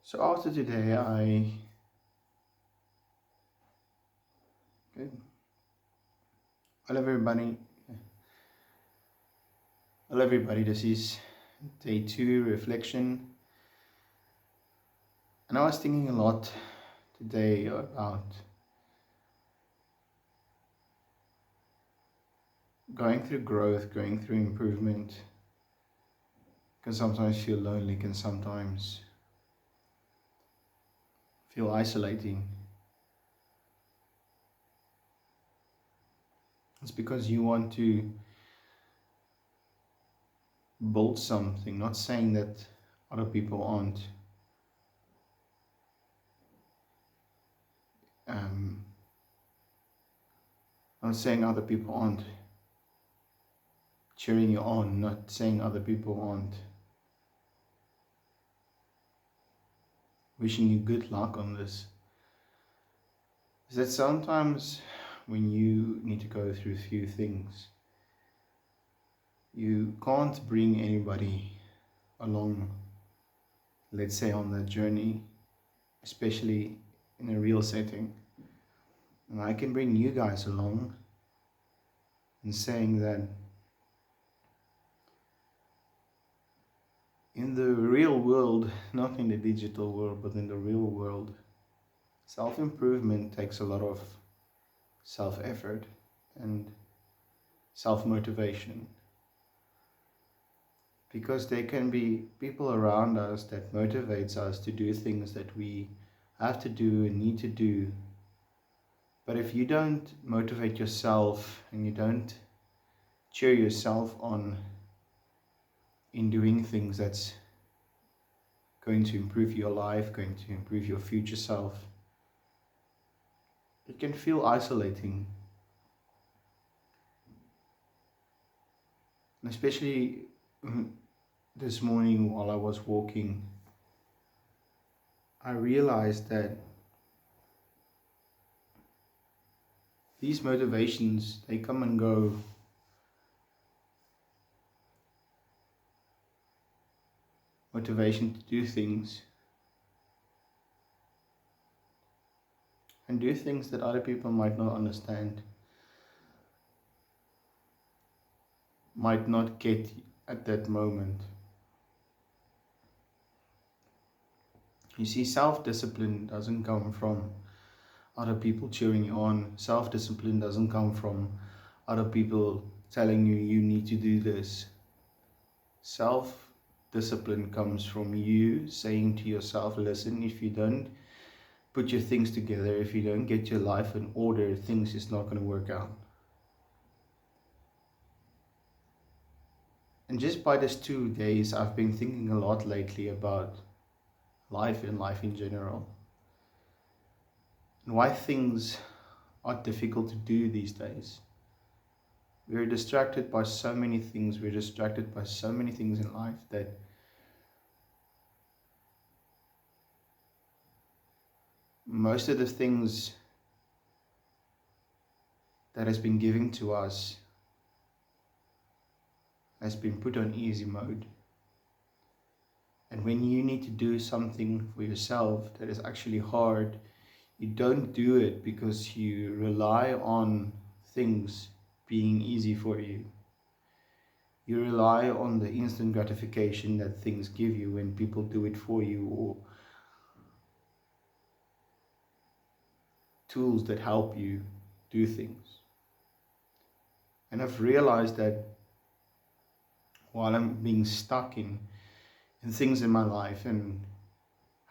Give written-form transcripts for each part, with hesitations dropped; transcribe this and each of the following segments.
So after today, good. Hello everybody. Hello everybody. This is day two reflection, and I was thinking a lot today about going through growth, going through improvement. Can sometimes feel lonely. Can sometimes feel isolating. It's because you want to build something. Not saying that other people aren't. Um, not saying other people aren't cheering you on. Not saying other people aren't wishing you good luck on this. Is that sometimes when you need to go through a few things, you can't bring anybody along, let's say, on that journey, especially in a real setting. And I can bring you guys along in saying that in the real world, not in the digital world, but in the real world, self-improvement takes a lot of self-effort and self-motivation, because there can be people around us that motivates us to do things that we have to do and need to do. But if you don't motivate yourself and you don't cheer yourself on in doing things that's going to improve your life, going to improve your future self, it can feel isolating. And especially this morning while I was walking, I realized that these motivations, they come and go. Motivation to do things and do things that other people might not understand, might not get at that moment. You see, self-discipline doesn't come from other people cheering you on. Self-discipline doesn't come from other people telling you you need to do this. Self-discipline comes from you saying to yourself, listen, if you don't put your things together, if you don't get your life in order, things is not going to work out. And just by these 2 days, I've been thinking a lot lately about life and life in general, and why things are difficult to do these days. We're distracted by so many things. We're distracted by so many things in life that most of the things that has been given to us has been put on easy mode. And when you need to do something for yourself that is actually hard, you don't do it because you rely on things being easy for you. You rely on the instant gratification that things give you when people do it for you, or tools that help you do things. And I've realized that while I'm being stuck in things in my life and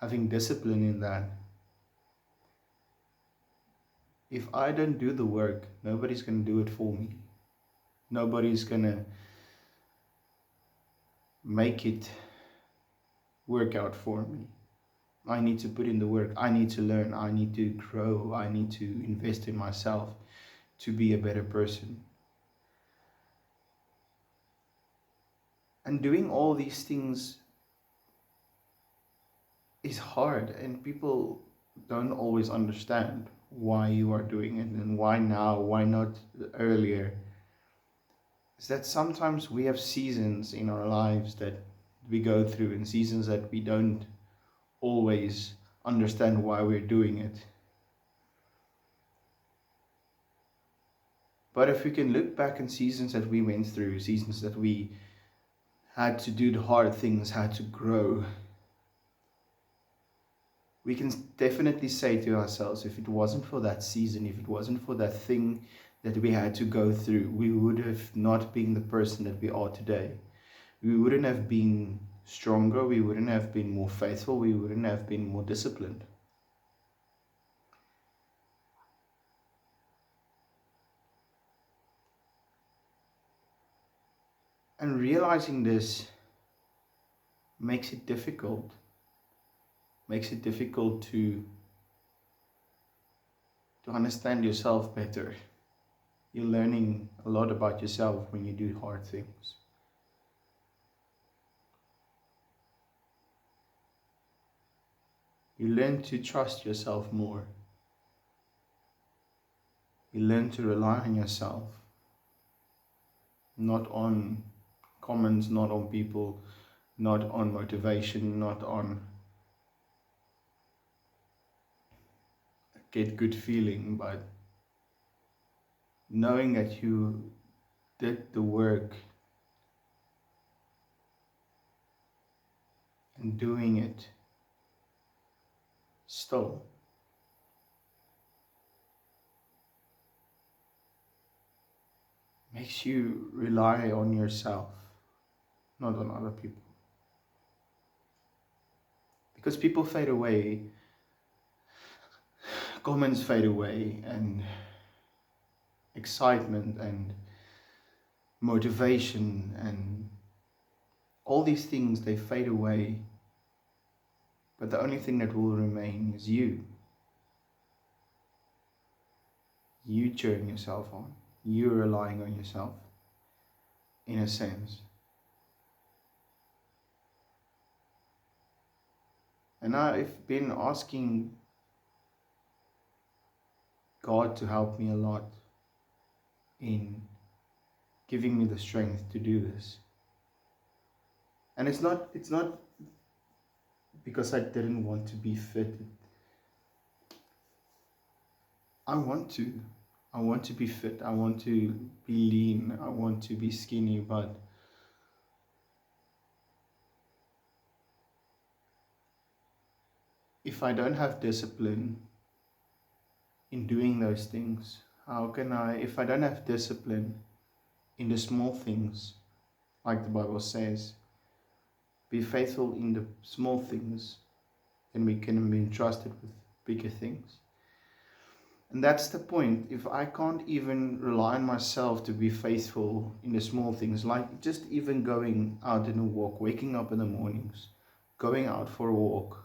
having discipline in that, if I don't do the work, nobody's going to do it for me. Nobody's going to make it work out for me. I need to put in the work. I need to learn. I need to grow. I need to invest in myself to be a better person. And doing all these things is hard, and people don't always understand why you are doing it and why now, why not earlier. Is that sometimes we have seasons in our lives that we go through, and seasons that we don't always understand why we're doing it. But if we can look back in seasons that we went through, seasons that we had to do the hard things, had to grow, we can definitely say to ourselves, if it wasn't for that season, if it wasn't for that thing that we had to go through, we would have not been the person that we are today. We wouldn't have been stronger, we wouldn't have been more faithful, we wouldn't have been more disciplined. And realizing this makes it difficult. Makes it difficult to understand yourself better. You're learning a lot about yourself when you do hard things. You learn to trust yourself more. You learn to rely on yourself, not on comments, not on people, not on motivation, not on get good feeling, but knowing that you did the work and doing it still. Makes you rely on yourself, not on other people. Because people fade away, comments fade away, and excitement and motivation and all these things, they fade away. But the only thing that will remain is you. You cheering yourself on. You relying on yourself, in a sense. And I've been asking God to help me a lot in giving me the strength to do this. And it's not because I didn't want to be fit. I want to be fit. I want to be lean. I want to be skinny, but if I don't have discipline in doing those things, how can if I don't have discipline in the small things, like the Bible says, be faithful in the small things, then we can be entrusted with bigger things. And that's the point. If I can't even rely on myself to be faithful in the small things, like just even going out in a walk, waking up in the mornings, going out for a walk,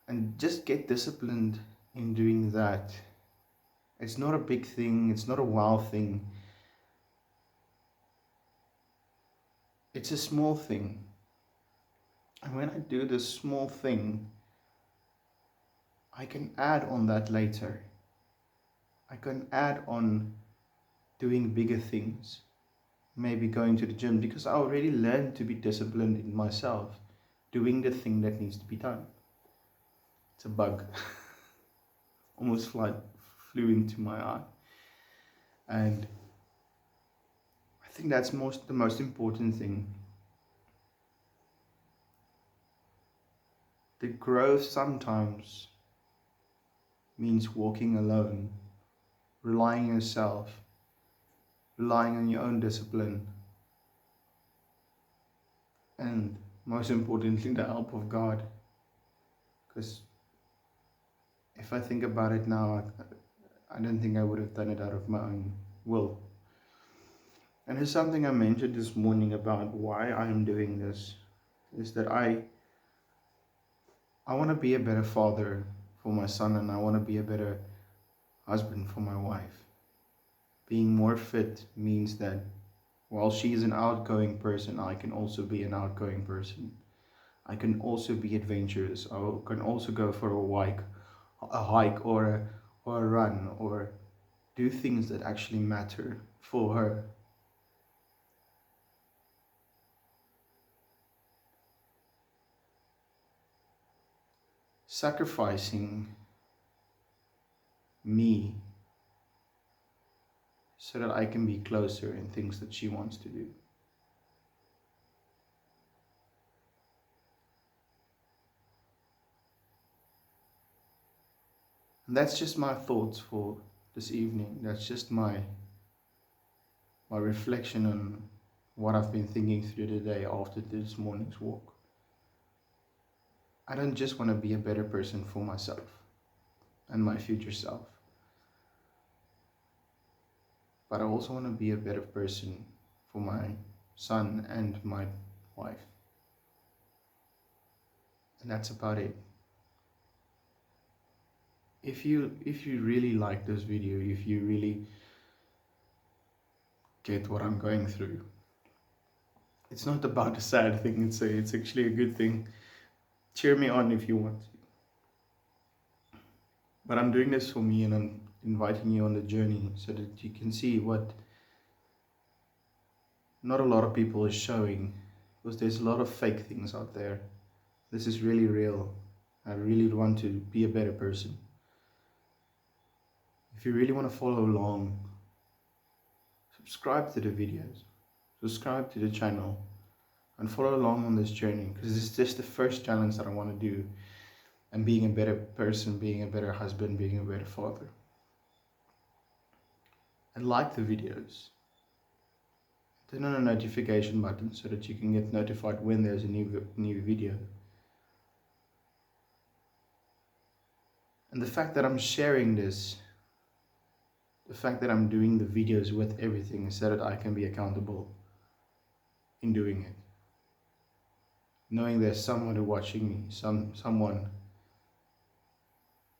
and just get disciplined in doing that. It's not a big thing, it's not a wow thing. It's a small thing. And when I do this small thing, I can add on that later. I can add on doing bigger things. Maybe going to the gym, because I already learned to be disciplined in myself, doing the thing that needs to be done. It's a bug. Almost flew into my eye. And I think that's the most important thing. The growth sometimes means walking alone, relying on yourself, relying on your own discipline, and most importantly, the help of God. Because if I think about it now, I don't think I would have done it out of my own will. And it's something I mentioned this morning about why I am doing this, is that I want to be a better father for my son, and I want to be a better husband for my wife. Being more fit means that while she is an outgoing person, I can also be an outgoing person. I can also be adventurous. I can also go for a hike or a run, or do things that actually matter for her. sacrificing me so that I can be closer in things that she wants to do. And that's just my thoughts for this evening. That's just my reflection on what I've been thinking through the day after this morning's walk. I don't just want to be a better person for myself and my future self, but I also want to be a better person for my son and my wife. And that's about it. If you really like this video, if you really get what I'm going through, it's not about a sad thing, it's actually a good thing. Cheer me on if you want to. But I'm doing this for me, and I'm inviting you on the journey so that you can see what not a lot of people is showing, because there's a lot of fake things out there. This is really real. I really want to be a better person. If you really want to follow along, subscribe to the videos, subscribe to the channel, and follow along on this journey, because this is just the first challenge that I want to do, and being a better person, being a better husband, being a better father. And like the videos. Turn on a notification button so that you can get notified when there's a new video. And the fact that I'm sharing this, the fact that I'm doing the videos with everything, is so that I can be accountable in doing it. Knowing there's someone watching me, someone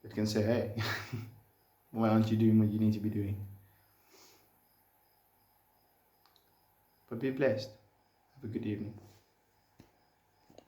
that can say, hey, why aren't you doing what you need to be doing? But be blessed. Have a good evening.